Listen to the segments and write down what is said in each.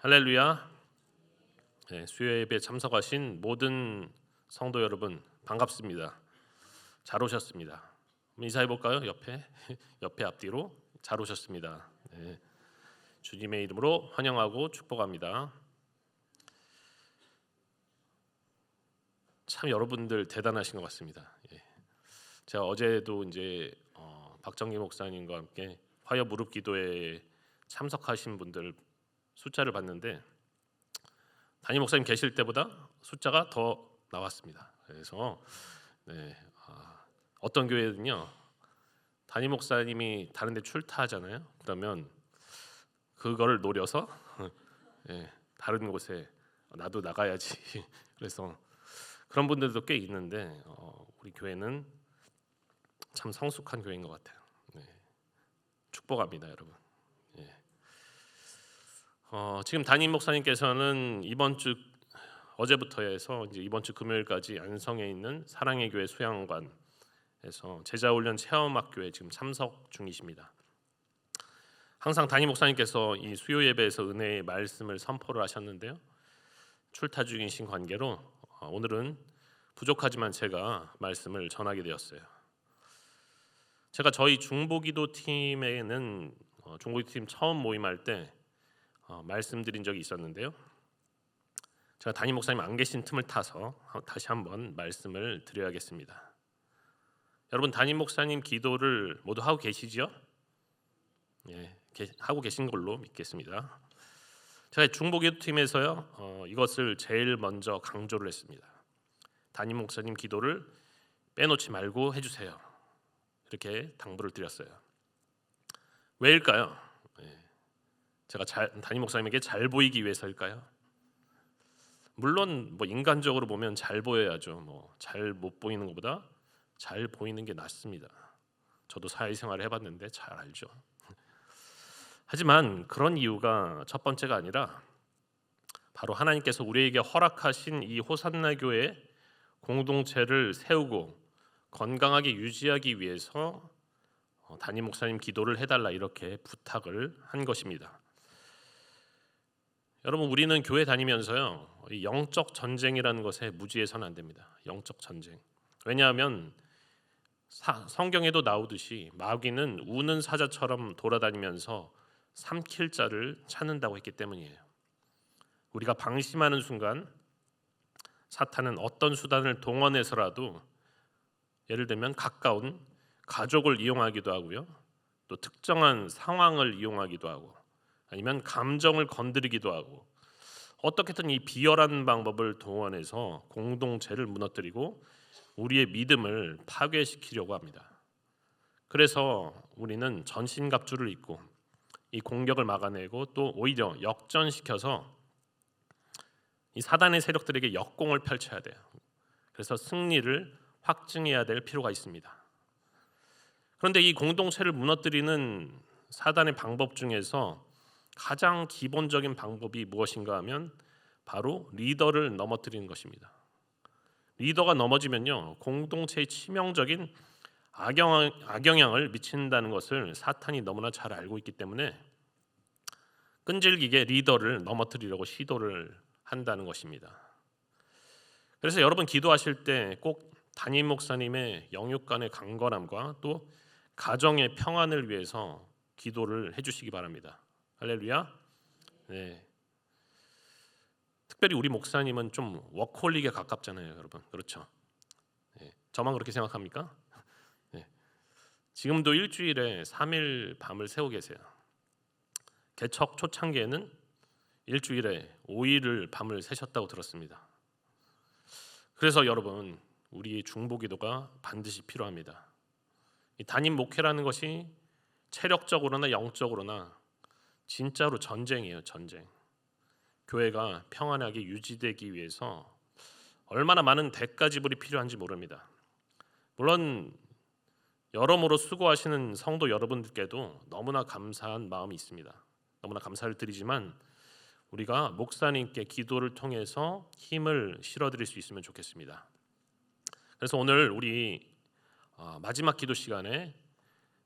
할렐루야. 네, 수요 예배에 참석하신 모든 성도 여러분 반갑습니다. 잘 오셨습니다. 인사해 볼까요? 옆에 앞뒤로 잘 오셨습니다. 네, 주님의 이름으로 환영하고 축복합니다. 참 여러분들 대단하신 것 같습니다. 제가 어제도 이제 박정기 목사님과 함께 화요 무릎 기도에 참석하신 분들 숫자를 봤는데 담임 목사님 계실 때보다 숫자가 더 나왔습니다. 그래서 어떤 교회는요, 담임 목사님이 다른데 출타하잖아요. 그러면 그거를 노려서 다른 곳에 나도 나가야지. 그래서 그런 분들도 꽤 있는데 우리 교회는 참 성숙한 교회인 것 같아요. 축복합니다, 여러분. 지금 담임 목사님께서는 어제부터 해서 이제 이번 주 금요일까지 안성에 있는 사랑의 교회 수양관에서 제자훈련 체험학교에 지금 참석 중이십니다. 항상 담임 목사님께서 이 수요 예배에서 은혜의 말씀을 선포를 하셨는데요. 출타 중이신 관계로 오늘은 부족하지만 제가 말씀을 전하게 되었어요. 제가 저희 중보기도 팀에는 중보기도 팀 처음 모임할 때 말씀드린 적이 있었는데요. 제가 담임 목사님 안 계신 틈을 타서 다시 한번 말씀을 드려야겠습니다. 여러분, 담임 목사님 기도를 모두 하고 계시죠? 하고 계신 걸로 믿겠습니다. 제가 중보기도팀에서요 이것을 제일 먼저 강조를 했습니다. 담임 목사님 기도를 빼놓지 말고 해주세요. 이렇게 당부를 드렸어요. 왜일까요? 제가 담임 목사님에게 잘 보이기 위해서일까요? 물론 인간적으로 보면 잘 보여야죠. 잘 못 보이는 것보다 잘 보이는 게 낫습니다. 저도 사회생활을 해봤는데 잘 알죠. 하지만 그런 이유가 첫 번째가 아니라 바로 하나님께서 우리에게 허락하신 이 호산나 교회 공동체를 세우고 건강하게 유지하기 위해서 담임 목사님 기도를 해달라 이렇게 부탁을 한 것입니다. 여러분, 우리는 교회 다니면서요 이 영적 전쟁이라는 것에 무지해서는 안 됩니다. 영적 전쟁. 왜냐하면 성경에도 나오듯이 마귀는 우는 사자처럼 돌아다니면서 삼킬 자를 찾는다고 했기 때문이에요. 우리가 방심하는 순간 사탄은 어떤 수단을 동원해서라도 예를 들면 가까운 가족을 이용하기도 하고요, 또 특정한 상황을 이용하기도 하고 아니면 감정을 건드리기도 하고 어떻게든 이 비열한 방법을 동원해서 공동체를 무너뜨리고 우리의 믿음을 파괴시키려고 합니다. 그래서 우리는 전신갑주를 입고 이 공격을 막아내고 또 오히려 역전시켜서 이 사단의 세력들에게 역공을 펼쳐야 돼요. 그래서 승리를 확증해야 될 필요가 있습니다. 그런데 이 공동체를 무너뜨리는 사단의 방법 중에서 가장 기본적인 방법이 무엇인가 하면 바로 리더를 넘어뜨리는 것입니다. 리더가 넘어지면요 공동체에 치명적인 악영향을 미친다는 것을 사탄이 너무나 잘 알고 있기 때문에 끈질기게 리더를 넘어뜨리려고 시도를 한다는 것입니다. 그래서 여러분 기도하실 때 꼭 담임 목사님의 영육 간의 강건함과 또 가정의 평안을 위해서 기도를 해주시기 바랍니다. 할렐루야. 네. 특별히 우리 목사님은 좀 워커홀릭에 가깝잖아요, 여러분. 그렇죠? 저만 그렇게 생각합니까? 지금도 일주일에 3일 밤을 새고 계세요. 개척 초창기에는 일주일에 5일을 밤을 새셨다고 들었습니다. 그래서 여러분, 우리의 중보기도가 반드시 필요합니다. 이 담임 목회라는 것이 체력적으로나 영적으로나 진짜로 전쟁이에요, 전쟁. 교회가 평안하게 유지되기 위해서 얼마나 많은 대가 지불이 필요한지 모릅니다. 물론 여러모로 수고하시는 성도 여러분들께도 너무나 감사한 마음이 있습니다. 너무나 감사를 드리지만 우리가 목사님께 기도를 통해서 힘을 실어드릴 수 있으면 좋겠습니다. 그래서 오늘 우리 마지막 기도 시간에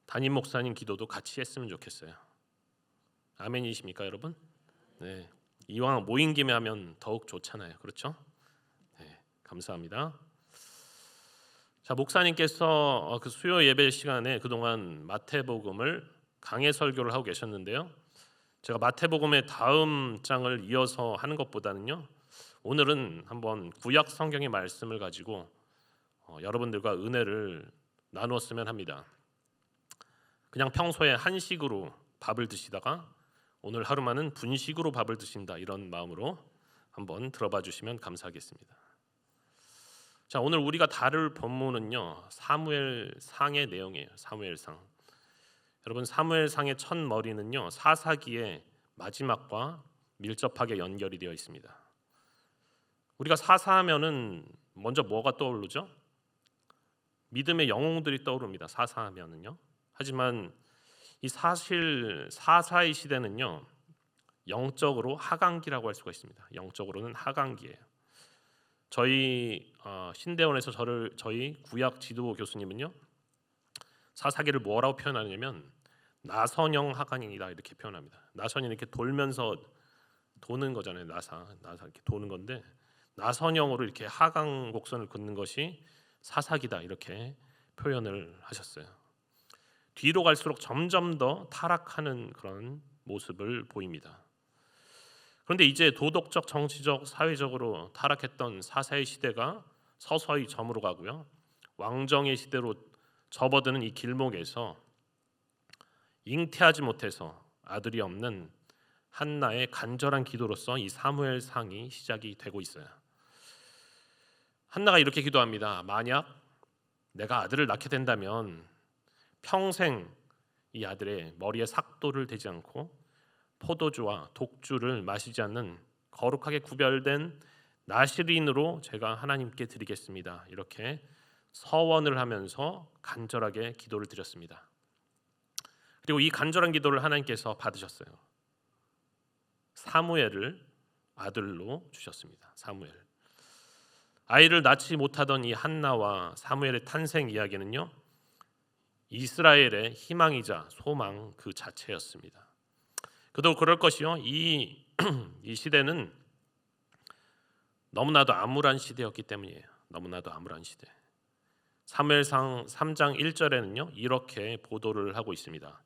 담임 목사님 기도도 같이 했으면 좋겠어요. 아멘이십니까, 여러분? 네. 이왕 모인 김에 하면 더욱 좋잖아요. 그렇죠? 네, 감사합니다. 자, 목사님께서 그 수요 예배 시간에 그동안 마태복음을 강해 설교를 하고 계셨는데요. 제가 마태복음의 다음 장을 이어서 하는 것보다는요, 오늘은 한번 구약 성경의 말씀을 가지고 여러분들과 은혜를 나누었으면 합니다. 그냥 평소에 한식으로 밥을 드시다가 오늘 하루만은 분식으로 밥을 드신다, 이런 마음으로 한번 들어봐 주시면 감사하겠습니다. 자, 오늘 우리가 다룰 본문은요, 사무엘상의 내용이에요. 사무엘상. 여러분, 사무엘상의 첫 머리는요, 사사기의 마지막과 밀접하게 연결이 되어 있습니다. 우리가 사사하면은 먼저 뭐가 떠오르죠? 믿음의 영웅들이 떠오릅니다. 사사하면은요. 하지만 이 사실 사사의 시대는요, 영적으로 하강기라고 할 수가 있습니다. 영적으로는 하강기예요. 저희 신대원에서 저희 구약 지도 교수님은요, 사사기를 뭐라고 표현하냐면 나선형 하강이다, 이렇게 표현합니다. 나선이 이렇게 돌면서 도는 거잖아요. 나사 이렇게 도는 건데, 나선형으로 이렇게 하강 곡선을 긋는 것이 사사기다, 이렇게 표현을 하셨어요. 뒤로 갈수록 점점 더 타락하는 그런 모습을 보입니다. 그런데 이제 도덕적, 정치적, 사회적으로 타락했던 사사의 시대가 서서히 저물어 가고요, 왕정의 시대로 접어드는 이 길목에서 잉태하지 못해서 아들이 없는 한나의 간절한 기도로서 이 사무엘상이 시작이 되고 있어요. 한나가 이렇게 기도합니다. 만약 내가 아들을 낳게 된다면 평생 이 아들의 머리에 삭도를 대지 않고 포도주와 독주를 마시지 않는 거룩하게 구별된 나시린으로 제가 하나님께 드리겠습니다. 이렇게 서원을 하면서 간절하게 기도를 드렸습니다. 그리고 이 간절한 기도를 하나님께서 받으셨어요. 사무엘을 아들로 주셨습니다. 사무엘. 아이를 낳지 못하던 이 한나와 사무엘의 탄생 이야기는요, 이스라엘의 희망이자 소망 그 자체였습니다. 그도 그럴 것이요, 이 시대는 너무나도 암울한 시대였기 때문이에요. 너무나도 암울한 시대. 사무엘상 3장 1절에는요 이렇게 보도를 하고 있습니다.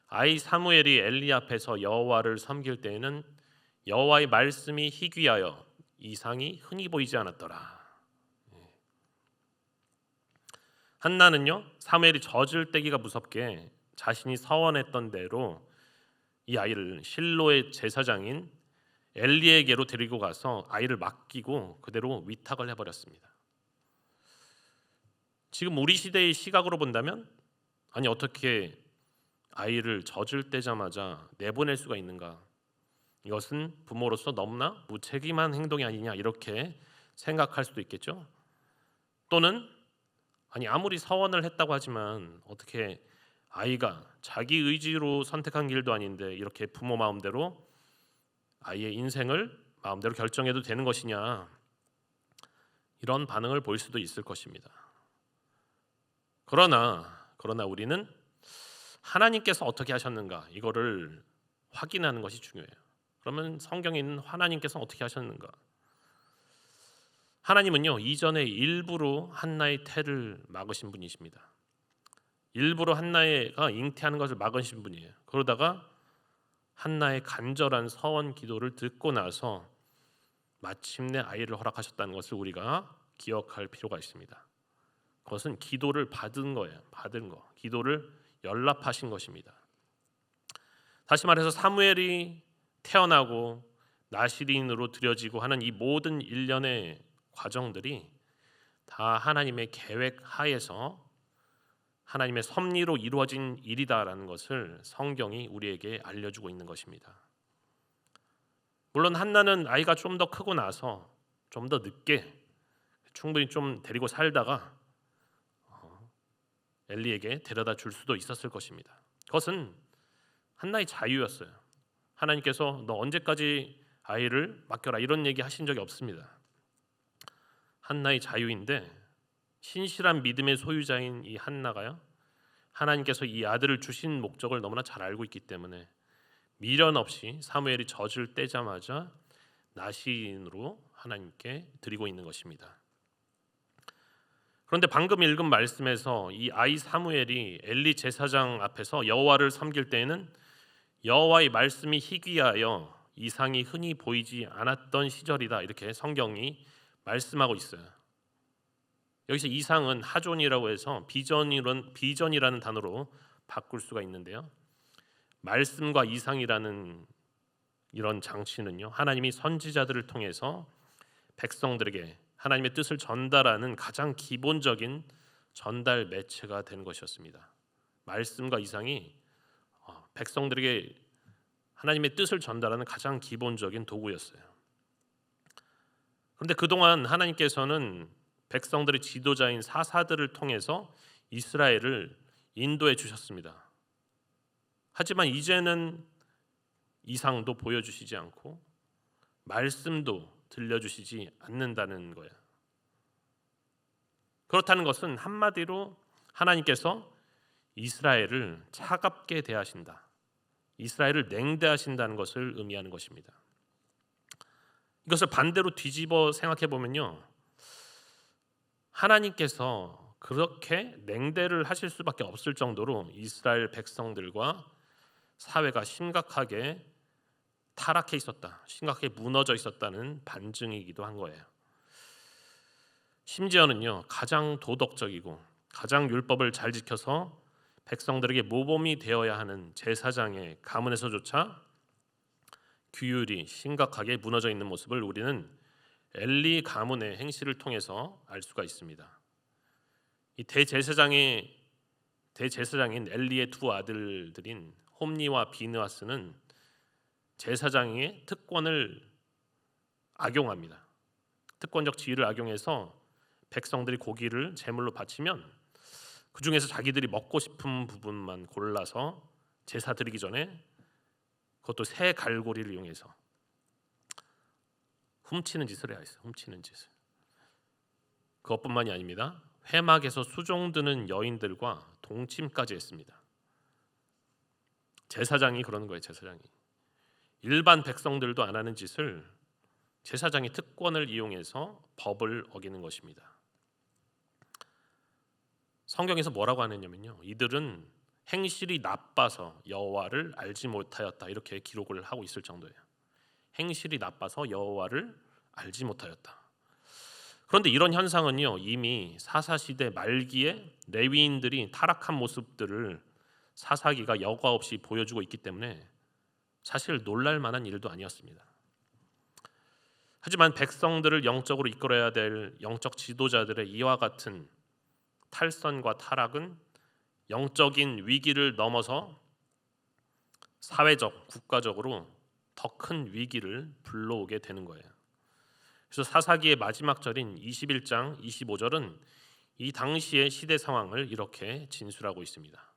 아이 사무엘이 엘리 앞에서 여호와를 섬길 때에는 여호와의 말씀이 희귀하여 이상이 흔히 보이지 않았더라. 한나는요, 사무엘이 젖을 떼기가 무섭게 자신이 서원했던 대로 이 아이를 실로의 제사장인 엘리에게로 데리고 가서 아이를 맡기고 그대로 위탁을 해버렸습니다. 지금 우리 시대의 시각으로 본다면, 아니 어떻게 아이를 젖을 떼자마자 내보낼 수가 있는가? 이것은 부모로서 너무나 무책임한 행동이 아니냐, 이렇게 생각할 수도 있겠죠. 또는 아니 아무리 서원을 했다고 하지만 어떻게 아이가 자기 의지로 선택한 길도 아닌데 이렇게 부모 마음대로 아이의 인생을 마음대로 결정해도 되는 것이냐, 이런 반응을 보일 수도 있을 것입니다. 그러나 우리는 하나님께서 어떻게 하셨는가, 이거를 확인하는 것이 중요해요. 그러면 성경에 있는 하나님께서 어떻게 하셨는가? 하나님은요, 이전에 일부러 한나의 태를 막으신 분이십니다. 일부러 한나가 잉태하는 것을 막으신 분이에요. 그러다가 한나의 간절한 서원 기도를 듣고 나서 마침내 아이를 허락하셨다는 것을 우리가 기억할 필요가 있습니다. 그것은 기도를 받은 거예요. 받은 거. 기도를 연락하신 것입니다. 다시 말해서 사무엘이 태어나고 나시린으로 들여지고 하는 이 모든 일련의 과정들이 다 하나님의 계획 하에서 하나님의 섭리로 이루어진 일이다라는 것을 성경이 우리에게 알려주고 있는 것입니다. 물론 한나는 아이가 좀 더 크고 나서 좀 더 늦게 충분히 좀 데리고 살다가 엘리에게 데려다 줄 수도 있었을 것입니다. 그것은 한나의 자유였어요. 하나님께서 너 언제까지 아이를 맡겨라, 이런 얘기 하신 적이 없습니다. 한나의 자유인데, 신실한 믿음의 소유자인 이 한나가요, 하나님께서 이 아들을 주신 목적을 너무나 잘 알고 있기 때문에 미련 없이 사무엘이 젖을 떼자마자 나신으로 하나님께 드리고 있는 것입니다. 그런데 방금 읽은 말씀에서 이 아이 사무엘이 엘리 제사장 앞에서 여호와를 섬길 때에는 여호와의 말씀이 희귀하여 이상이 흔히 보이지 않았던 시절이다, 이렇게 성경이 말씀하고 있어요. 여기서 이상은 하존이라고 해서 비전이라는 단어로 바꿀 수가 있는데요. 말씀과 이상이라는 이런 장치는요, 하나님이 선지자들을 통해서 백성들에게 하나님의 뜻을 전달하는 가장 기본적인 전달 매체가 된 것이었습니다. 말씀과 이상이 백성들에게 하나님의 뜻을 전달하는 가장 기본적인 도구였어요. 그런데 그동안 하나님께서는 백성들의 지도자인 사사들을 통해서 이스라엘을 인도해 주셨습니다. 하지만 이제는 이상도 보여주시지 않고 말씀도 들려주시지 않는다는 거예요. 그렇다는 것은 한마디로 하나님께서 이스라엘을 차갑게 대하신다, 이스라엘을 냉대하신다는 것을 의미하는 것입니다. 이것을 반대로 뒤집어 생각해 보면요, 하나님께서 그렇게 냉대를 하실 수밖에 없을 정도로 이스라엘 백성들과 사회가 심각하게 타락해 있었다, 심각하게 무너져 있었다는 반증이기도 한 거예요. 심지어는요, 가장 도덕적이고 가장 율법을 잘 지켜서 백성들에게 모범이 되어야 하는 제사장의 가문에서조차 규율이 심각하게 무너져 있는 모습을 우리는 엘리 가문의 행실을 통해서 알 수가 있습니다. 이 대제사장인 엘리의 두 아들들인 홈니와 비느하스는 제사장의 특권을 악용합니다. 특권적 지위를 악용해서 백성들이 고기를 제물로 바치면 그 중에서 자기들이 먹고 싶은 부분만 골라서 제사 드리기 전에 그것도 새 갈고리를 이용해서 훔치는 짓을 해야 했어요. 훔치는 짓을. 그것뿐만이 아닙니다. 회막에서 수종드는 여인들과 동침까지 했습니다. 제사장이 그러는 거예요. 제사장이. 일반 백성들도 안 하는 짓을 제사장이 특권을 이용해서 법을 어기는 것입니다. 성경에서 뭐라고 하느냐면요, 이들은 행실이 나빠서 여호와를 알지 못하였다, 이렇게 기록을 하고 있을 정도예요. 행실이 나빠서 여호와를 알지 못하였다. 그런데 이런 현상은요, 이미 사사시대 말기에 레위인들이 타락한 모습들을 사사기가 여과 없이 보여주고 있기 때문에 사실 놀랄 만한 일도 아니었습니다. 하지만 백성들을 영적으로 이끌어야 될 영적 지도자들의 이와 같은 탈선과 타락은 영적인 위기를 넘어서 사회적, 국가적으로 더 큰 위기를 불러오게 되는 거예요. 그래서 사사기의 마지막 절인 21장 25절은 이 당시의 시대 상황을 이렇게 진술하고 있습니다.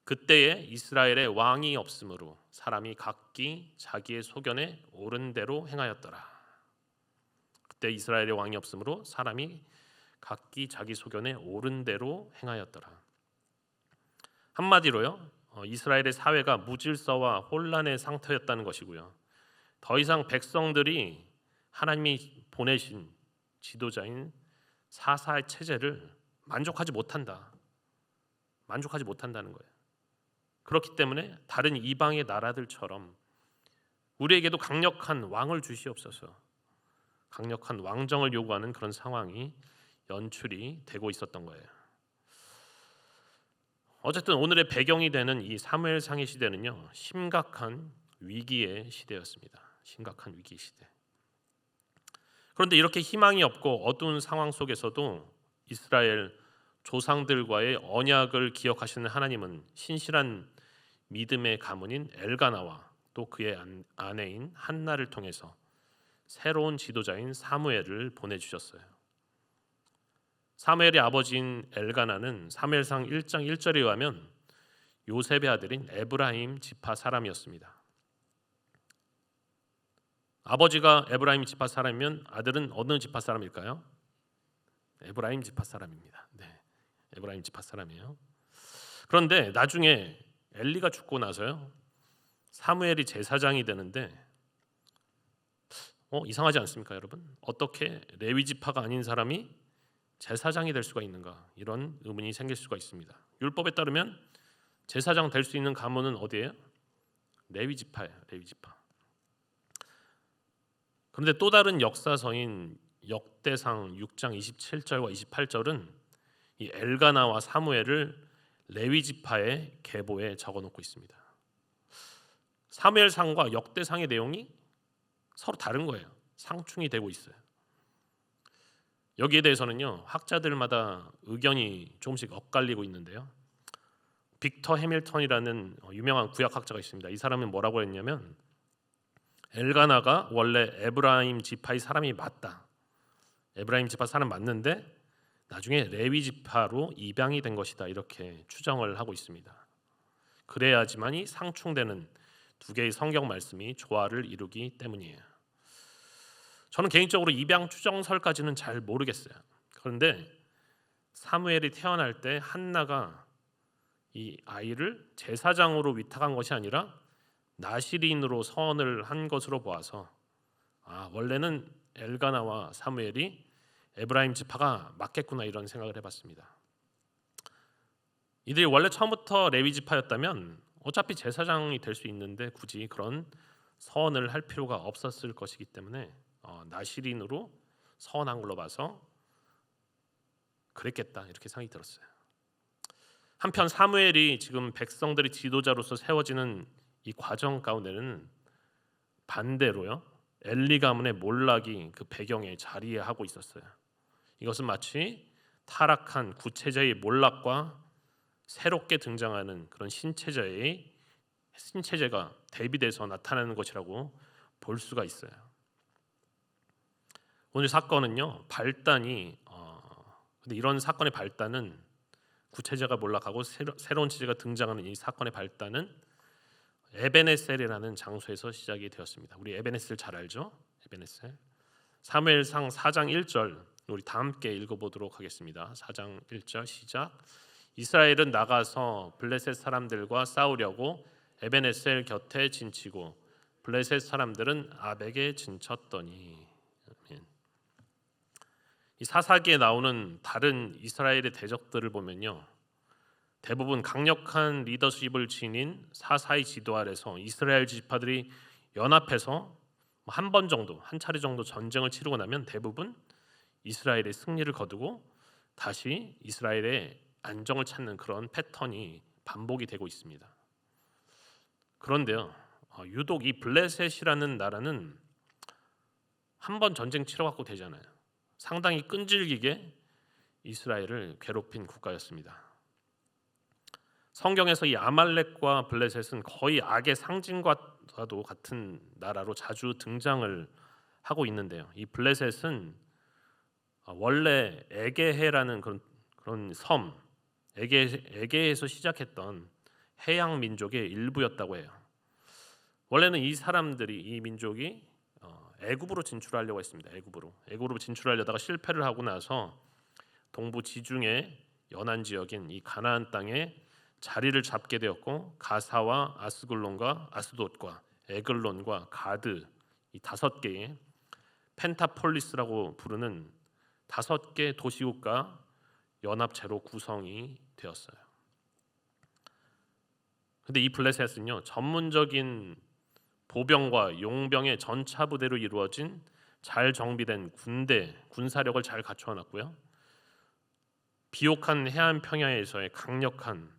그때에 이스라엘의 왕이 없으므로 사람이 각기 자기의 소견에 옳은 대로 행하였더라. 그때 이스라엘의 왕이 없으므로 사람이 각기 자기 소견에 옳은 대로 행하였더라. 한마디로요, 이스라엘의 사회가 무질서와 혼란의 상태였다는 것이고요, 더 이상 백성들이 하나님이 보내신 지도자인 사사의 체제를 만족하지 못한다는 거예요. 그렇기 때문에 다른 이방의 나라들처럼 우리에게도 강력한 왕을 주시옵소서, 강력한 왕정을 요구하는 그런 상황이 연출이 되고 있었던 거예요. 어쨌든 오늘의 배경이 되는 이 사무엘상의 시대는요, 심각한 위기의 시대였습니다. 심각한 위기 시대. 그런데 이렇게 희망이 없고 어두운 상황 속에서도 이스라엘 조상들과의 언약을 기억하시는 하나님은 신실한 믿음의 가문인 엘가나와 또 그의 아내인 한나를 통해서 새로운 지도자인 사무엘을 보내주셨어요. 사무엘의 아버지인 엘가나는 사무엘상 1장 1절에 의하면 요셉의 아들인 에브라임 지파 사람이었습니다. 아버지가 에브라임 지파 사람이면 아들은 어느 지파 사람일까요? 에브라임 지파 사람입니다. 네, 에브라임 지파 사람이에요. 그런데 나중에 엘리가 죽고 나서요, 사무엘이 제사장이 되는데 이상하지 않습니까, 여러분? 어떻게 레위 지파가 아닌 사람이 제사장이 될 수가 있는가? 이런 의문이 생길 수가 있습니다. 율법에 따르면 제사장 될 수 있는 가문은 어디예요? 레위 지파예요. 레위 지파. 그런데 또 다른 역사서인 역대상 6장 27절과 28절은 이 엘가나와 사무엘을 레위 지파의 계보에 적어놓고 있습니다. 사무엘상과 역대상의 내용이 서로 다른 거예요. 상충이 되고 있어요. 여기에 대해서는요, 학자들마다 의견이 조금씩 엇갈리고 있는데요. 빅터 해밀턴이라는 유명한 구약학자가 있습니다. 이 사람은 뭐라고 했냐면, 엘가나가 원래 에브라임 지파의 사람이 맞다. 에브라임 지파 사람 맞는데 나중에 레위 지파로 입양이 된 것이다. 이렇게 추정을 하고 있습니다. 그래야지만이 상충되는 두 개의 성경 말씀이 조화를 이루기 때문이에요. 저는 개인적으로 입양 추정설까지는 잘 모르겠어요. 그런데 사무엘이 태어날 때 한나가 이 아이를 제사장으로 위탁한 것이 아니라 나시린으로 서원을 한 것으로 보아서 원래는 엘가나와 사무엘이 에브라임 지파가 맞겠구나 이런 생각을 해봤습니다. 이들이 원래 처음부터 레위 지파였다면 어차피 제사장이 될 수 있는데 굳이 그런 서원을 할 필요가 없었을 것이기 때문에 나시린으로 서원한 걸로 봐서 그랬겠다 이렇게 생각이 들었어요. 한편 사무엘이 지금 백성들의 지도자로서 세워지는 이 과정 가운데는 반대로요, 엘리 가문의 몰락이 그 배경에 자리하고 있었어요. 이것은 마치 타락한 구체자의 몰락과 새롭게 등장하는 그런 신체제가 대비돼서 나타나는 것이라고 볼 수가 있어요. 오늘 사건은요, 발단이 근데 이런 사건의 발단은 구체자가 몰락하고 새로운 체제가 등장하는 이 사건의 발단은 에베네셀이라는 장소에서 시작이 되었습니다. 우리 에베네셀 잘 알죠? 에베네셀. 사무엘상 4장 1절 우리 다 함께 읽어보도록 하겠습니다. 4장 1절 시작. 이스라엘은 나가서 블레셋 사람들과 싸우려고 에베네셀 곁에 진치고 블레셋 사람들은 아벡에 진쳤더니. 이 사사기에 나오는 다른 이스라엘의 대적들을 보면요, 대부분 강력한 리더십을 지닌 사사의 지도 아래서 이스라엘 지파들이 연합해서 한 차례 정도 전쟁을 치르고 나면 대부분 이스라엘의 승리를 거두고 다시 이스라엘의 안정을 찾는 그런 패턴이 반복이 되고 있습니다. 그런데요, 유독 이 블레셋이라는 나라는 한 번 전쟁 치러갖고 되잖아요. 상당히 끈질기게 이스라엘을 괴롭힌 국가였습니다. 성경에서 이 아말렉과 블레셋은 거의 악의 상징과도 같은 나라로 자주 등장을 하고 있는데요. 이 블레셋은 원래 에게해라는 그런 섬, 에게에서 시작했던 해양 민족의 일부였다고 해요. 원래는 이 민족이 애굽으로 진출하려고 했습니다. 애굽으로 진출하려다가 실패를 하고 나서 동부 지중해 연안 지역인 이 가나안 땅에 자리를 잡게 되었고, 가사와 아스글론과 아스돗과 에글론과 가드 이 5개의 펜타폴리스라고 부르는 5개 도시국가 연합체로 구성이 되었어요. 근데 이 블레셋은요, 전문적인 보병과 용병의 전차 부대로 이루어진 잘 정비된 군사력을 잘 갖춰놨고요, 비옥한 해안 평야에서의 강력한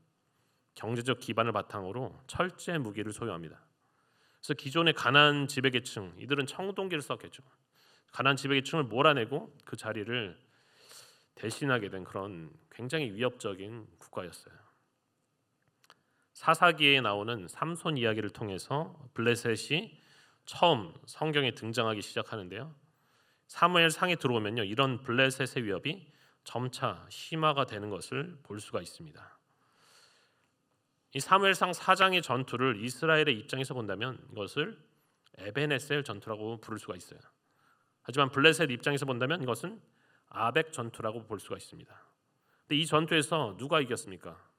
경제적 기반을 바탕으로 철제 무기를 소유합니다. 그래서 기존의 가나안 지배계층, 이들은 청동기를 썼겠죠. 가나안 지배계층을 몰아내고 그 자리를 대신하게 된 그런 굉장히 위협적인 국가였어요. 사사기에 나오는 삼손 이야기를 통해서 블레셋이 처음 성경에 등장하기 시작하는데요, 사무엘상에 들어오면요, 이런 블레셋의 위협이 점차 심화가 되는 것을 볼 수가 있습니다. 이 사무엘상 4장의 전투를 이스라엘의 입장에서 본다면 이것을 에베네셀 전투라고 부를 수가 있어요. 하지만 블레셋 입장에서 본다면 이것은 아벡 전투라고 볼 수가 있습니다. 근데 이 전투에서 누가 이겼습니까?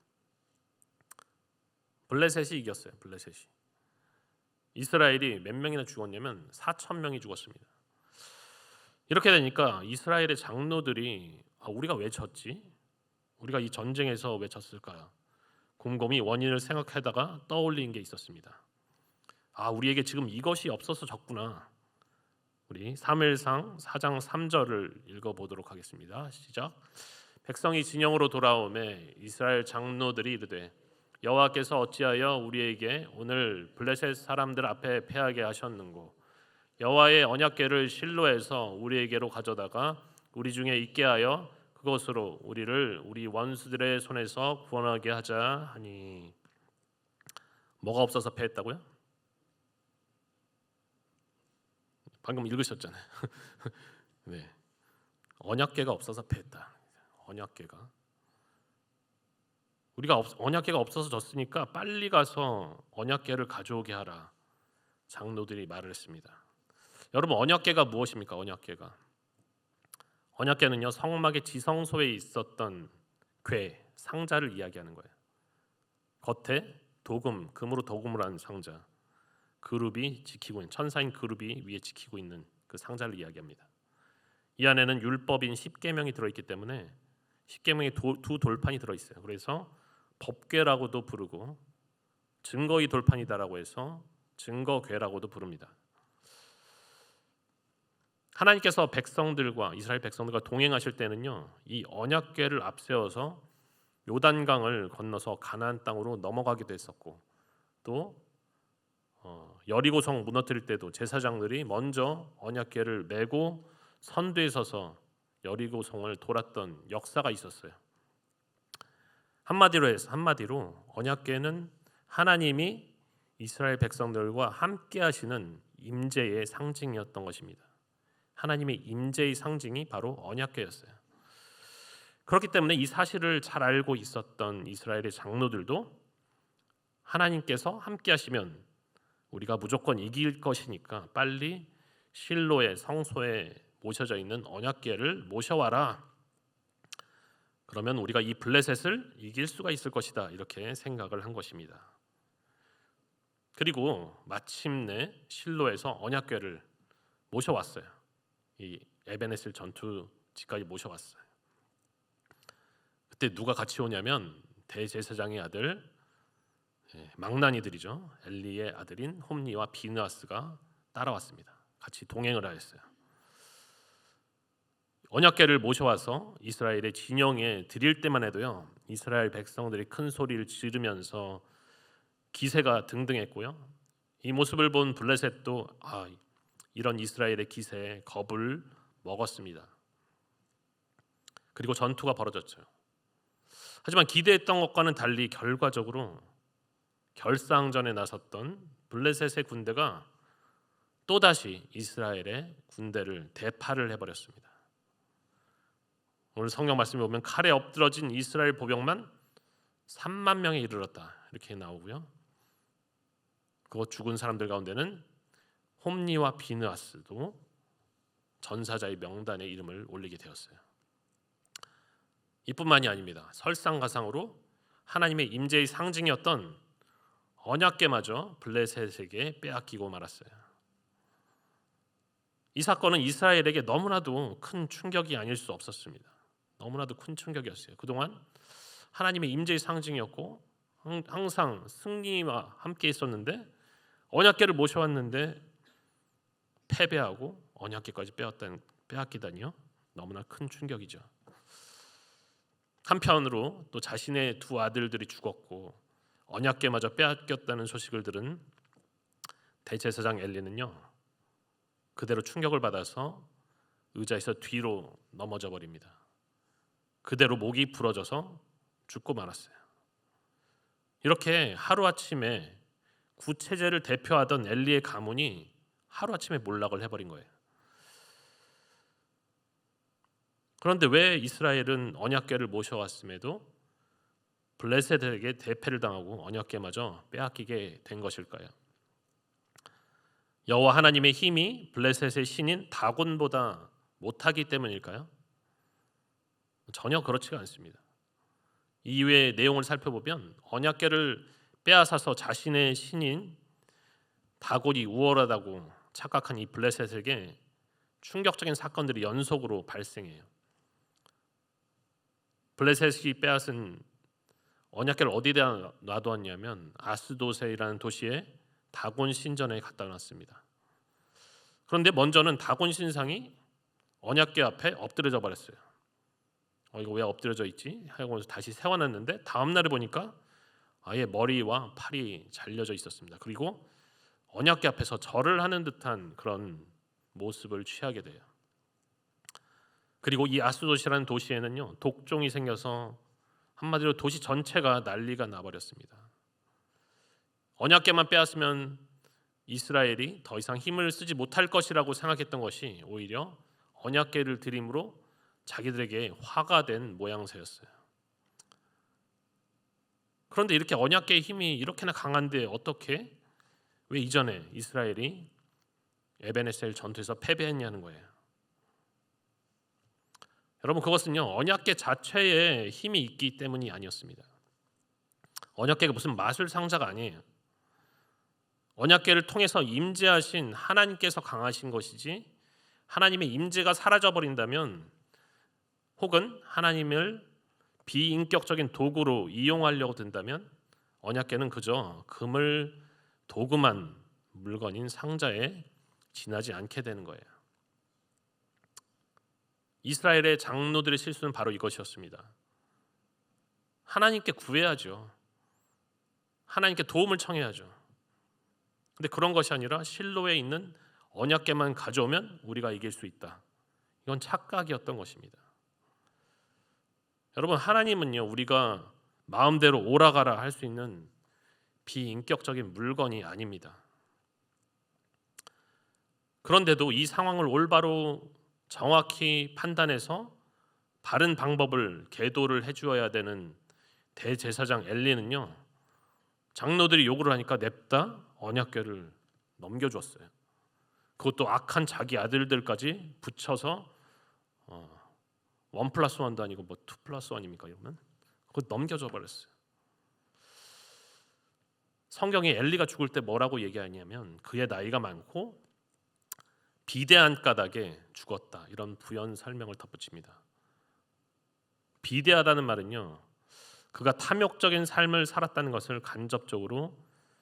블레셋이 이겼어요. 블레셋이. 이스라엘이 몇 명이나 죽었냐면 4천 명이 죽었습니다. 이렇게 되니까 이스라엘의 장로들이 우리가 왜 졌지? 우리가 이 전쟁에서 왜 졌을까? 곰곰이 원인을 생각하다가 떠올린 게 있었습니다. 우리에게 지금 이것이 없어서 졌구나. 우리 사무엘상 4장 3절을 읽어보도록 하겠습니다. 시작. 백성이 진영으로 돌아오매 이스라엘 장로들이 이르되 여호와께서 어찌하여 우리에게 오늘 블레셋 사람들 앞에 패하게 하셨는고 여호와의 언약궤를 실로에서 우리에게로 가져다가 우리 중에 있게 하여 그것으로 우리를 우리 원수들의 손에서 구원하게 하자 하니. 뭐가 없어서 패했다고요? 방금 읽으셨잖아요. 네, 언약궤가 없어서 패했다. 언약궤가 우리가 언약궤가 없어서 졌으니까 빨리 가서 언약궤를 가져오게 하라. 장로들이 말을 했습니다. 여러분, 언약궤가 무엇입니까? 언약궤는요, 성막의 지성소에 있었던 궤, 상자를 이야기하는 거예요. 겉에 도금, 금으로 도금을 한 상자, 그룹이 지키고 있는, 천사인 그룹이 위에 지키고 있는 그 상자를 이야기합니다. 이 안에는 율법인 10계명이 들어있기 때문에 10계명에 두 돌판이 들어있어요. 그래서 법궤라고도 부르고 증거의 돌판이다라고 해서 증거궤라고도 부릅니다. 하나님께서 이스라엘 백성들과 동행하실 때는요, 이 언약궤를 앞세워서 요단강을 건너서 가나안 땅으로 넘어가기도 했었고, 또 여리고성 무너뜨릴 때도 제사장들이 먼저 언약궤를 메고 선두에 서서 여리고성을 돌았던 역사가 있었어요. 한마디로 언약궤는 하나님이 이스라엘 백성들과 함께 하시는 임재의 상징이었던 것입니다. 하나님의 임재의 상징이 바로 언약궤였어요. 그렇기 때문에 이 사실을 잘 알고 있었던 이스라엘의 장로들도 하나님께서 함께 하시면 우리가 무조건 이길 것이니까 빨리 실로의 성소에 모셔져 있는 언약궤를 모셔와라. 그러면 우리가 이 블레셋을 이길 수가 있을 것이다. 이렇게 생각을 한 것입니다. 그리고 마침내 실로에서 언약궤를 모셔왔어요. 이 에베네셀 전투지까지 모셔왔어요. 그때 누가 같이 오냐면 대제사장의 아들, 망나니들이죠. 엘리의 아들인 홈니와 비느하스가 따라왔습니다. 같이 동행을 하였어요. 언약궤를 모셔와서 이스라엘의 진영에 드릴 때만 해도요, 이스라엘 백성들이 큰 소리를 지르면서 기세가 등등했고요. 이 모습을 본 블레셋도 이런 이스라엘의 기세에 겁을 먹었습니다. 그리고 전투가 벌어졌죠. 하지만 기대했던 것과는 달리 결과적으로 결상전에 나섰던 블레셋의 군대가 또다시 이스라엘의 군대를 대파를 해버렸습니다. 오늘 성경 말씀에 보면 칼에 엎드러진 이스라엘 보병만 3만 명에 이르렀다 이렇게 나오고요. 그 죽은 사람들 가운데는 홈니와 비느하스도 전사자의 명단에 이름을 올리게 되었어요. 이뿐만이 아닙니다. 설상가상으로 하나님의 임재의 상징이었던 언약궤마저 블레셋에게 빼앗기고 말았어요. 이 사건은 이스라엘에게 너무나도 큰 충격이 아닐 수 없었습니다. 너무나도 큰 충격이었어요. 그동안 하나님의 임재의 상징이었고 항상 승리와 함께 있었는데 언약궤를 모셔왔는데 패배하고 언약궤까지 빼앗기다니요. 너무나 큰 충격이죠. 한편으로 또 자신의 두 아들들이 죽었고 언약궤마저 빼앗겼다는 소식을 들은 대제사장 엘리는요, 그대로 충격을 받아서 의자에서 뒤로 넘어져 버립니다. 그대로 목이 부러져서 죽고 말았어요. 이렇게 하루아침에 구체제를 대표하던 엘리의 가문이 하루아침에 몰락을 해버린 거예요. 그런데 왜 이스라엘은 언약궤를 모셔왔음에도 블레셋에게 대패를 당하고 언약궤마저 빼앗기게 된 것일까요? 여호와 하나님의 힘이 블레셋의 신인 다곤보다 못하기 때문일까요? 전혀 그렇지가 않습니다. 이외의 내용을 살펴보면 언약궤를 빼앗아서 자신의 신인 다곤이 우월하다고 착각한 이 블레셋에게 충격적인 사건들이 연속으로 발생해요. 블레셋이 빼앗은 언약궤를 어디다 놔두었냐면 아스도세이라는 도시에 다곤 신전에 갖다 놨습니다. 그런데 먼저는 다곤 신상이 언약궤 앞에 엎드려져 버렸어요. 이거 왜 엎드려져 있지? 하고 다시 세워놨는데 다음 날에 보니까 아예 머리와 팔이 잘려져 있었습니다. 그리고 언약궤 앞에서 절을 하는 듯한 그런 모습을 취하게 돼요. 그리고 이 아스도시라는 도시에는요 독종이 생겨서 한마디로 도시 전체가 난리가 나버렸습니다. 언약궤만 빼앗으면 이스라엘이 더 이상 힘을 쓰지 못할 것이라고 생각했던 것이 오히려 언약궤를 드림으로 자기들에게 화가 된 모양새였어요. 그런데 이렇게 언약궤의 힘이 이렇게나 강한데 어떻게 왜 이전에 이스라엘이 에베네셀 전투에서 패배했냐는 거예요. 여러분 그것은요 언약궤 자체에 힘이 있기 때문이 아니었습니다. 언약궤가 무슨 마술 상자가 아니에요. 언약궤를 통해서 임재하신 하나님께서 강하신 것이지 하나님의 임재가 사라져버린다면 혹은 하나님을 비인격적인 도구로 이용하려고 든다면 언약궤는 그저 금을 도금한 물건인 상자에 지나지 않게 되는 거예요. 이스라엘의 장로들의 실수는 바로 이것이었습니다. 하나님께 구해야죠. 하나님께 도움을 청해야죠. 근데 그런 것이 아니라 실로에 있는 언약궤만 가져오면 우리가 이길 수 있다. 이건 착각이었던 것입니다. 여러분 하나님은요 우리가 마음대로 오라가라 할 수 있는 비인격적인 물건이 아닙니다. 그런데도 이 상황을 올바로 정확히 판단해서 바른 방법을 계도를 해주어야 되는 대제사장 엘리는요 장로들이 요구를 하니까 냅다 언약궤를 넘겨줬어요. 그것도 악한 자기 아들들까지 붙여서 1+1도 아니고 2+1입니까 이러면 그거 넘겨줘 버렸어요. 성경에 엘리가 죽을 때 뭐라고 얘기하냐면 그의 나이가 많고 비대한 까닭에 죽었다 이런 부연 설명을 덧붙입니다. 비대하다는 말은요 그가 탐욕적인 삶을 살았다는 것을 간접적으로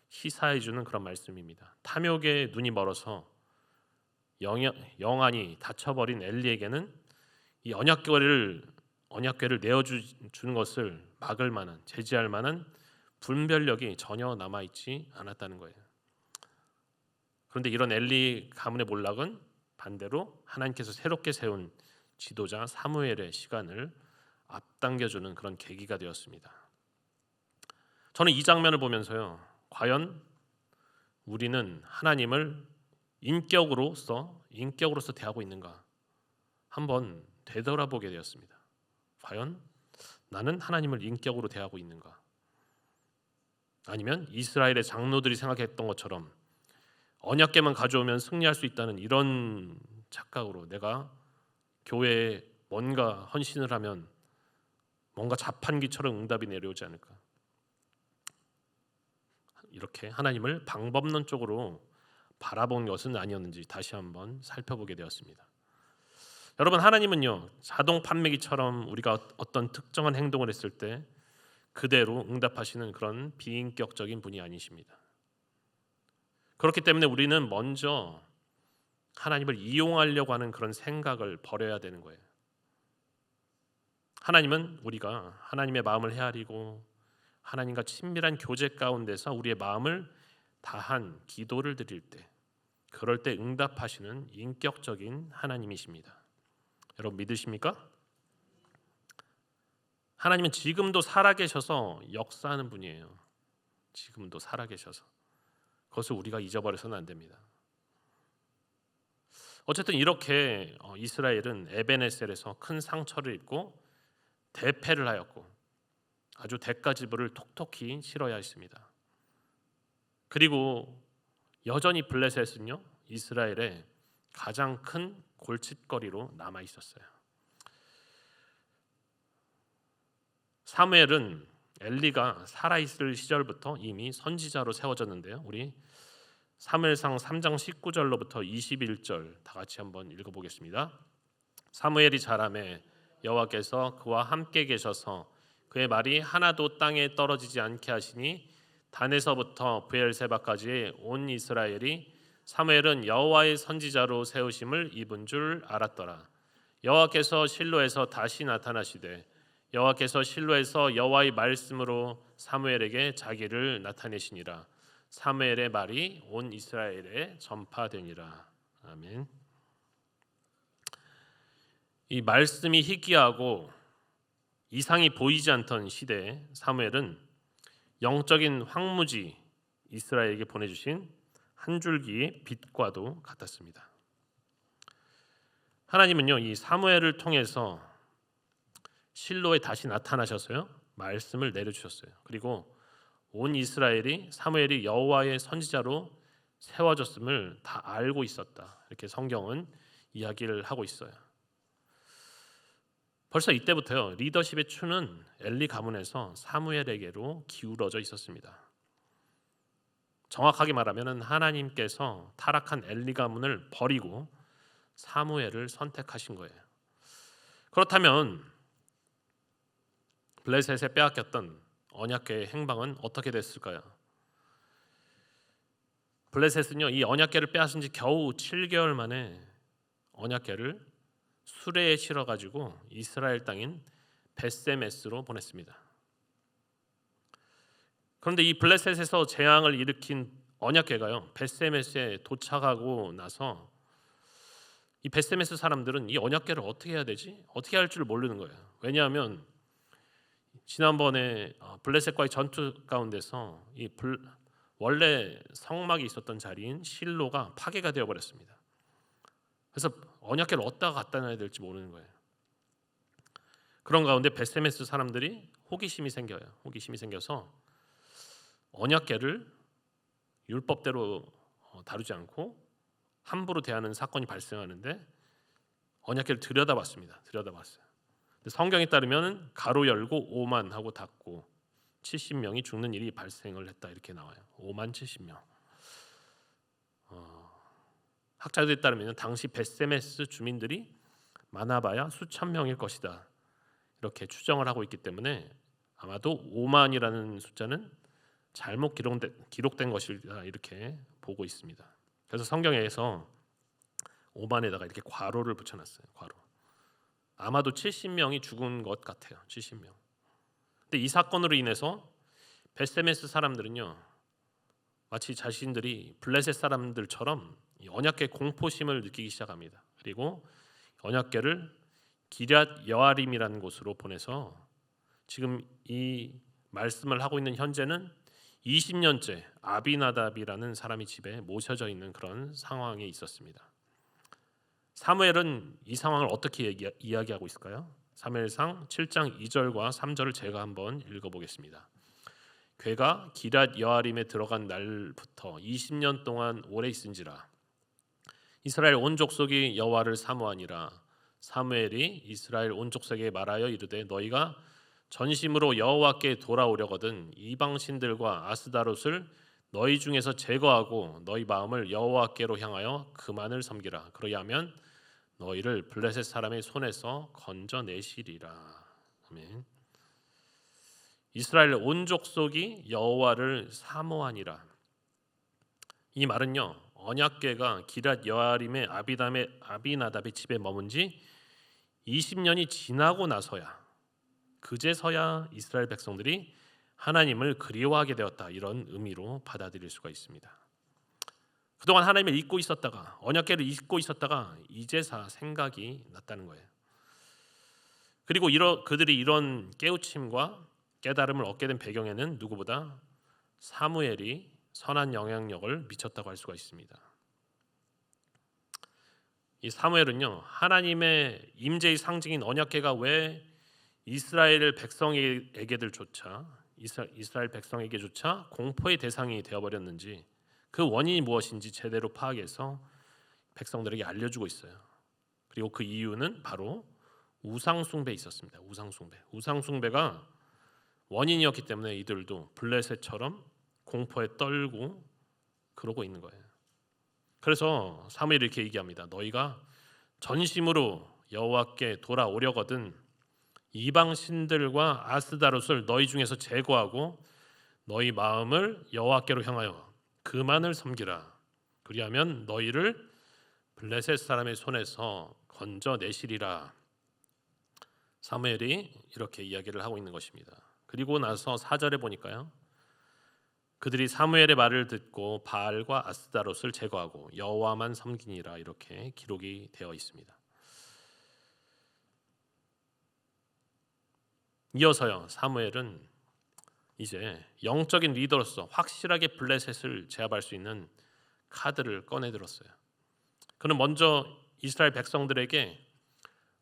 시사해주는 그런 말씀입니다. 탐욕에 눈이 멀어서 영안이 닫혀버린 엘리에게는 이 언약궤를 내어주는 것을 막을 만한 제지할 만한 분별력이 전혀 남아있지 않았다는 거예요. 그런데 이런 엘리 가문의 몰락은 반대로 하나님께서 새롭게 세운 지도자 사무엘의 시간을 앞당겨주는 그런 계기가 되었습니다. 저는 이 장면을 보면서요 과연 우리는 하나님을 인격으로서 대하고 있는가 한번 되돌아보게 되었습니다. 과연 나는 하나님을 인격으로 대하고 있는가? 아니면 이스라엘의 장로들이 생각했던 것처럼 언약궤만 가져오면 승리할 수 있다는 이런 착각으로 내가 교회에 뭔가 헌신을 하면 뭔가 자판기처럼 응답이 내려오지 않을까? 이렇게 하나님을 방법론적으로 바라본 것은 아니었는지 다시 한번 살펴보게 되었습니다. 여러분 하나님은요 자동 판매기처럼 우리가 어떤 특정한 행동을 했을 때 그대로 응답하시는 그런 비인격적인 분이 아니십니다. 그렇기 때문에 우리는 먼저 하나님을 이용하려고 하는 그런 생각을 버려야 되는 거예요. 하나님은 우리가 하나님의 마음을 헤아리고 하나님과 친밀한 교제 가운데서 우리의 마음을 다한 기도를 드릴 때 그럴 때 응답하시는 인격적인 하나님이십니다. 여러분 믿으십니까? 하나님은 지금도 살아계셔서 역사하는 분이에요. 지금도 살아계셔서 그것을 우리가 잊어버려서는 안 됩니다. 어쨌든 이렇게 이스라엘은 에베네셀에서 큰 상처를 입고 대패를 하였고 아주 대가지불을 톡톡히 치러야 했습니다. 그리고 여전히 블레셋은요 이스라엘의 가장 큰 골칫거리로 남아 있었어요. 사무엘은 엘리가 살아있을 시절부터 이미 선지자로 세워졌는데요. 우리 사무엘상 3장 19절로부터 21절 다 같이 한번 읽어보겠습니다. 사무엘이 자라매 여호와께서 그와 함께 계셔서 그의 말이 하나도 땅에 떨어지지 않게 하시니 단에서부터 브엘세바까지 온 이스라엘이 사무엘은 여호와의 선지자로 세우심을 입은 줄 알았더라. 여호와께서 실로에서 다시 나타나시되 여호와께서 실로에서 여호와의 말씀으로 사무엘에게 자기를 나타내시니라. 사무엘의 말이 온 이스라엘에 전파되니라. 아멘. 이 말씀이 희귀하고 이상이 보이지 않던 시대에 사무엘은 영적인 황무지 이스라엘에게 보내주신 한 줄기의 빛과도 같았습니다. 하나님은요, 이 사무엘을 통해서 실로에 다시 나타나셔서요, 말씀을 내려주셨어요. 그리고 온 이스라엘이 사무엘이 여호와의 선지자로 세워졌음을 다 알고 있었다. 이렇게 성경은 이야기를 하고 있어요. 벌써 이때부터요, 리더십의 추는 엘리 가문에서 사무엘에게로 기울어져 있었습니다. 정확하게 말하면 하나님께서 타락한 엘리 가문을 버리고 사무엘을 선택하신 거예요. 그렇다면 블레셋에 빼앗겼던 언약궤의 행방은 어떻게 됐을까요? 블레셋은요, 이 언약궤를 빼앗은 지 겨우 7개월 만에 언약궤를 수레에 실어가지고 이스라엘 땅인 벳세메스로 보냈습니다. 그런데 이 블레셋에서 재앙을 일으킨 언약궤가요, 벳세메스에 도착하고 나서 이 벳세메스 사람들은 이 언약궤를 어떻게 해야 되지? 어떻게 할 줄 모르는 거예요. 왜냐하면 지난번에 블레셋과의 전투 가운데서 원래 성막이 있었던 자리인 실로가 파괴가 되어버렸습니다. 그래서 언약궤를 어디다가 갖다 놔야 될지 모르는 거예요. 그런 가운데 벳세메스 사람들이 호기심이 생겨요. 호기심이 생겨서 언약궤를 율법대로 다루지 않고 함부로 대하는 사건이 발생하는데 언약궤를 들여다봤습니다. 들여다봤어요. 성경에 따르면 가로 열고 5만 하고 닫고 70명이 죽는 일이 발생을 했다 이렇게 나와요. 5만 70명. 학자들에 따르면 당시 벳세메스 주민들이 많아봐야 수천 명일 것이다 이렇게 추정을 하고 있기 때문에 아마도 5만이라는 숫자는 잘못 기록된 것이다 이렇게 보고 있습니다. 그래서 성경에서 5만에다가 이렇게 괄호를 붙여놨어요. 괄호. 아마도 70명이 죽은 것 같아요. 70명. 근데 이 사건으로 인해서 벳세메스 사람들은요, 마치 자신들이 블레셋 사람들처럼 언약궤 공포심을 느끼기 시작합니다. 그리고 언약궤를 기럇 여아림이라는 곳으로 보내서 지금 이 말씀을 하고 있는 현재는 20년째 아비나답이라는 사람이 집에 모셔져 있는 그런 상황에 있었습니다. 사무엘은 이 상황을 어떻게 이야기하고 있을까요? 사무엘상 7장 2절과 3절을 제가 한번 읽어보겠습니다. 궤가 기럇 여아림에 들어간 날부터 20년 동안 오래 있은지라 이스라엘 온 족속이 여호와를 사모하니라. 사무엘이 이스라엘 온 족속에게 말하여 이르되 너희가 전심으로 여호와께 돌아오려거든 이방 신들과 아스다롯을 너희 중에서 제거하고 너희 마음을 여호와께로 향하여 그만을 섬기라. 그러야면 너희를 블레셋 사람의 손에서 건져내시리라. 아멘. 이스라엘 온 족속이 여호와를 사모하니라. 이 말은요, 언약궤가 기럇 여아림의 아비나답의 집에 머문 지 20년이 지나고 나서야, 그제서야 이스라엘 백성들이 하나님을 그리워하게 되었다 이런 의미로 받아들일 수가 있습니다. 그동안 하나님을 잊고 있었다가, 언약궤를 잊고 있었다가 이제서 생각이 났다는 거예요. 그리고 그들이 이런 깨우침과 깨달음을 얻게 된 배경에는 누구보다 사무엘이 선한 영향력을 미쳤다고 할 수가 있습니다. 이 사무엘은요, 하나님의 임재의 상징인 언약궤가 왜 이스라엘 백성에게조차 공포의 대상이 되어버렸는지, 그 원인이 무엇인지 제대로 파악해서 백성들에게 알려주고 있어요. 그리고 그 이유는 바로 우상숭배에 있었습니다. 우상숭배가 원인이었기 때문에 이들도 블레셋처럼 공포에 떨고 그러고 있는 거예요. 그래서 사무엘이 이렇게 얘기합니다. 너희가 전심으로 여호와께 돌아오려거든 이방 신들과 아스다롯을 너희 중에서 제거하고 너희 마음을 여호와께로 향하여 그만을 섬기라. 그리하면 너희를 블레셋 사람의 손에서 건져내시리라. 사무엘이 이렇게 이야기를 하고 있는 것입니다. 그리고 나서 4절에 보니까요. 그들이 사무엘의 말을 듣고 바알과 아스다롯을 제거하고 여호와만 섬기니라 이렇게 기록이 되어 있습니다. 이어서요. 사무엘은 이제 영적인 리더로서 확실하게 블레셋을 제압할 수 있는 카드를 꺼내들었어요. 그는 먼저 이스라엘 백성들에게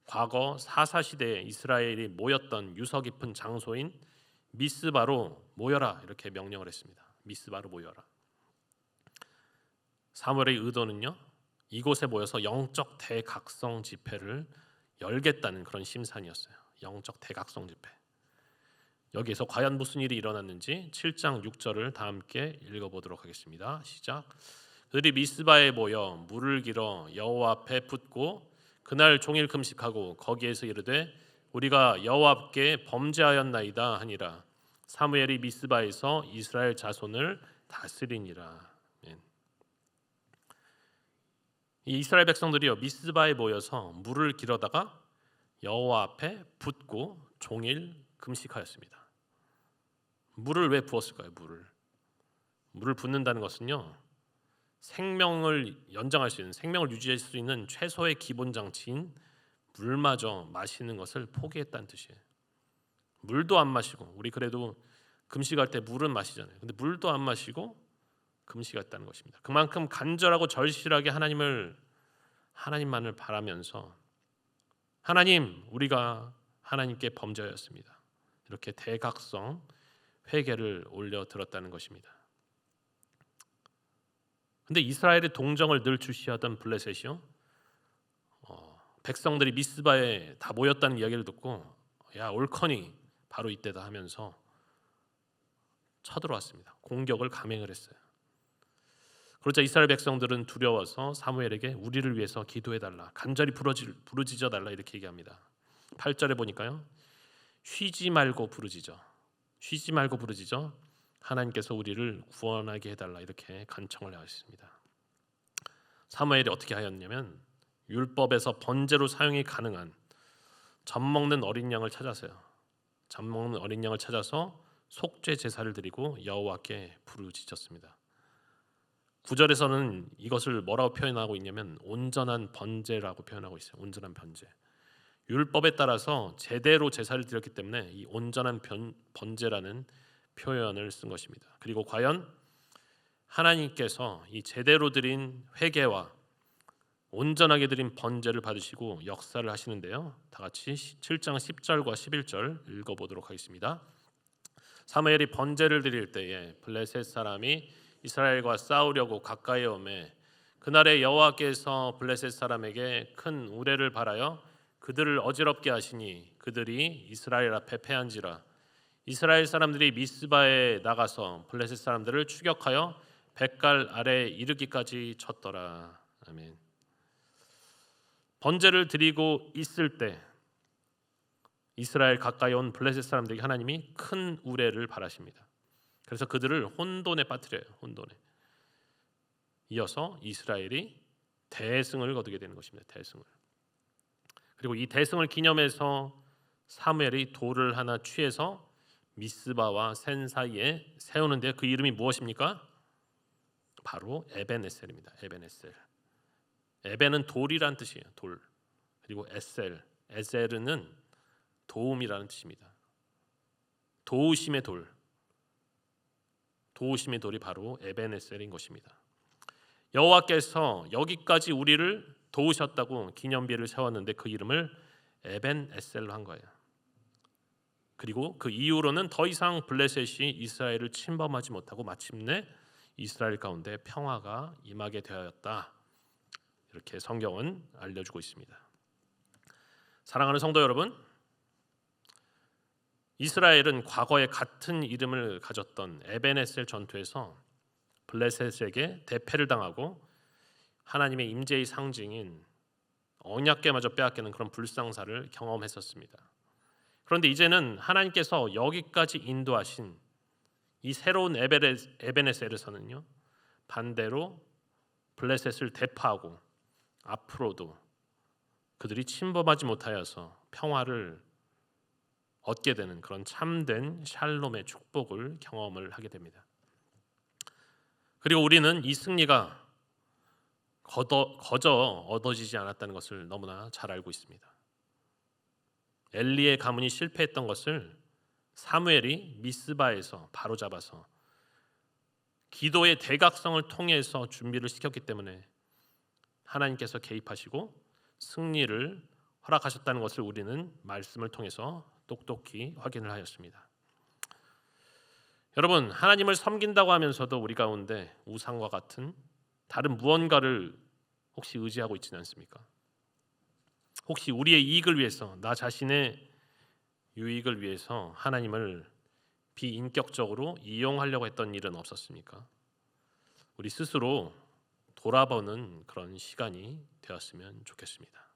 과거 사사시대에 이스라엘이 모였던 유서 깊은 장소인 미스바로 모여라 이렇게 명령을 했습니다. 미스바로 모여라. 사무엘의 의도는요. 이곳에 모여서 영적 대각성 집회를 열겠다는 그런 심산이었어요. 영적 대각성 집회. 여기에서 과연 무슨 일이 일어났는지 7장 6절을 다 함께 읽어보도록 하겠습니다. 시작. 그들이 미스바에 모여 물을 길어 여호와 앞에 붓고 그날 종일 금식하고 거기에서 이르되 우리가 여호와께 범죄하였나이다 하니라. 사무엘이 미스바에서 이스라엘 자손을 다스리니라. 이 이스라엘 백성들이요 미스바에 모여서 물을 길어다가 여호와 앞에 붓고 종일 금식하였습니다. 물을 왜 부었을까요? 물을 붓는다는 것은요 생명을 연장할 수 있는, 생명을 유지할 수 있는 최소의 기본 장치인 물마저 마시는 것을 포기했다는 뜻이에요. 물도 안 마시고, 우리 그래도 금식할 때 물은 마시잖아요. 근데 물도 안 마시고 금식했다는 것입니다. 그만큼 간절하고 절실하게 하나님만을 바라면서 하나님, 우리가 하나님께 범죄하였습니다. 이렇게 대각성 회개를 올려 들었다는 것입니다. 근데 이스라엘의 동정을 늘 주시하던 블레셋이요, 백성들이 미스바에 다 모였다는 이야기를 듣고 야 옳거니 바로 이때다 하면서 쳐들어왔습니다. 공격을 감행을 했어요. 그러자 이스라엘 백성들은 두려워서 사무엘에게 우리를 위해서 기도해달라, 간절히 부르짖어달라 이렇게 얘기합니다. 8절에 보니까요, 쉬지 말고 부르짖어 하나님께서 우리를 구원하게 해달라 이렇게 간청을 하였습니다. 사무엘이 어떻게 하였냐면 율법에서 번제로 사용이 가능한 젖 먹는 어린 양을 찾아서요. 젖 먹는 어린 양을 찾아서 속죄 제사를 드리고 여호와께 부르짖었습니다. 9절에서는 이것을 뭐라고 표현하고 있냐면 온전한 번제라고 표현하고 있어요. 온전한 번제. 율법에 따라서 제대로 제사를 드렸기 때문에 이 온전한 번제라는 표현을 쓴 것입니다. 그리고 과연 하나님께서 이 제대로 드린 회개와 온전하게 드린 번제를 받으시고 역사를 하시는데요. 다 같이 7장 10절과 11절 읽어보도록 하겠습니다. 사무엘이 번제를 드릴 때에 블레셋 사람이 이스라엘과 싸우려고 가까이 오매 그날에 여호와께서 블레셋 사람에게 큰 우레를 발하여 그들을 어지럽게 하시니 그들이 이스라엘 앞에 패한지라. 이스라엘 사람들이 미스바에 나가서 블레셋 사람들을 추격하여 뱃갈 아래에 이르기까지 쳤더라. 아멘. 번제를 드리고 있을 때 이스라엘 가까이 온 블레셋 사람들에게 하나님이 큰 우레를 발하십니다. 그래서 그들을 혼돈에 빠뜨려요. 혼돈에. 이어서 이스라엘이 대승을 거두게 되는 것입니다. 대승을. 그리고 이 대승을 기념해서 사무엘이 돌을 하나 취해서 미스바와 센 사이에 세우는데 그 이름이 무엇입니까? 바로 에벤에셀입니다. 에벤에셀. 에벤은 돌이란 뜻이에요. 돌. 그리고 에셀은 도움이라는 뜻입니다. 도우심의 돌. 도우심의 돌이 바로 에벤에셀인 것입니다. 여호와께서 여기까지 우리를 도우셨다고 기념비를 세웠는데 그 이름을 에벤에셀로 한 거예요. 그리고 그 이후로는 더 이상 블레셋이 이스라엘을 침범하지 못하고 마침내 이스라엘 가운데 평화가 임하게 되었다. 이렇게 성경은 알려주고 있습니다. 사랑하는 성도 여러분, 이스라엘은 과거에 같은 이름을 가졌던 에벤에셀 전투에서 블레셋에게 대패를 당하고 하나님의 임재의 상징인 언약궤마저 빼앗기는 그런 불상사를 경험했었습니다. 그런데 이제는 하나님께서 여기까지 인도하신 이 새로운 에베네셀에서는요, 반대로 블레셋을 대파하고 앞으로도 그들이 침범하지 못하여서 평화를 얻게 되는 그런 참된 샬롬의 축복을 경험을 하게 됩니다. 그리고 우리는 이 승리가 거저 얻어지지 않았다는 것을 너무나 잘 알고 있습니다. 엘리의 가문이 실패했던 것을 사무엘이 미스바에서 바로잡아서 기도의 대각성을 통해서 준비를 시켰기 때문에 하나님께서 개입하시고 승리를 허락하셨다는 것을 우리는 말씀을 통해서 똑똑히 확인을 하였습니다. 여러분, 하나님을 섬긴다고 하면서도 우리 가운데 우상과 같은 다른 무언가를 혹시 의지하고 있지는 않습니까? 혹시 우리의 이익을 위해서, 나 자신의 유익을 위해서 하나님을 비인격적으로 이용하려고 했던 일은 없었습니까? 우리 스스로 돌아보는 그런 시간이 되었으면 좋겠습니다.